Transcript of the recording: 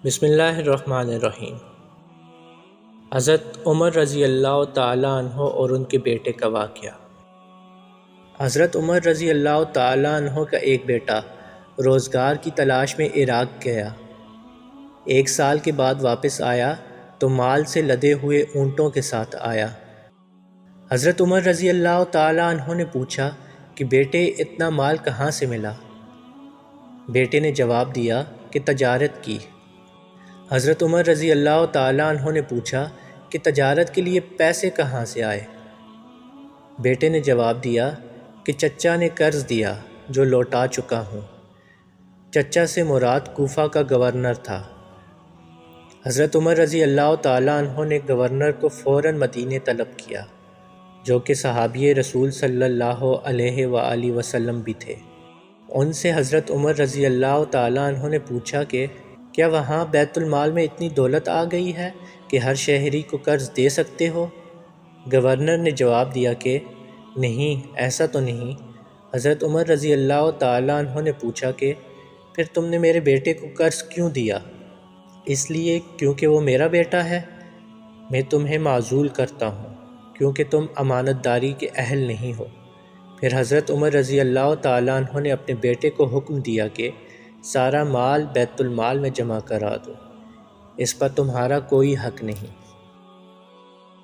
بسم اللہ الرحمن الرحیم۔ حضرت عمر رضی اللہ تعالیٰ عنہ اور ان کے بیٹے کا واقعہ۔ حضرت عمر رضی اللہ تعالیٰ عنہ کا ایک بیٹا روزگار کی تلاش میں عراق گیا۔ 1 سال کے بعد واپس آیا تو مال سے لدے ہوئے اونٹوں کے ساتھ آیا۔ حضرت عمر رضی اللہ تعالیٰ عنہ نے پوچھا کہ بیٹے اتنا مال کہاں سے ملا؟ بیٹے نے جواب دیا کہ تجارت کی۔ حضرت عمر رضی اللہ تعالیٰ عنہ نے پوچھا کہ تجارت کے لیے پیسے کہاں سے آئے؟ بیٹے نے جواب دیا کہ چچا نے قرض دیا جو لوٹا چکا ہوں۔ چچا سے مراد کوفہ کا گورنر تھا۔ حضرت عمر رضی اللہ تعالیٰ عنہ نے گورنر کو فوراً مدینے طلب کیا، جو کہ صحابی رسول صلی اللہ علیہ وآلہ وسلم بھی تھے۔ ان سے حضرت عمر رضی اللہ تعالیٰ عنہ نے پوچھا کہ کیا وہاں بیت المال میں اتنی دولت آ گئی ہے کہ ہر شہری کو قرض دے سکتے ہو؟ گورنر نے جواب دیا کہ نہیں، ایسا تو نہیں۔ حضرت عمر رضی اللہ تعالیٰ عنہ نے پوچھا کہ پھر تم نے میرے بیٹے کو قرض کیوں دیا؟ اس لیے کیونکہ وہ میرا بیٹا ہے۔ میں تمہیں معزول کرتا ہوں کیونکہ تم امانت داری کے اہل نہیں ہو۔ پھر حضرت عمر رضی اللہ تعالیٰ عنہ نے اپنے بیٹے کو حکم دیا کہ سارا مال بیت المال میں جمع کرا دو، اس پر تمہارا کوئی حق نہیں۔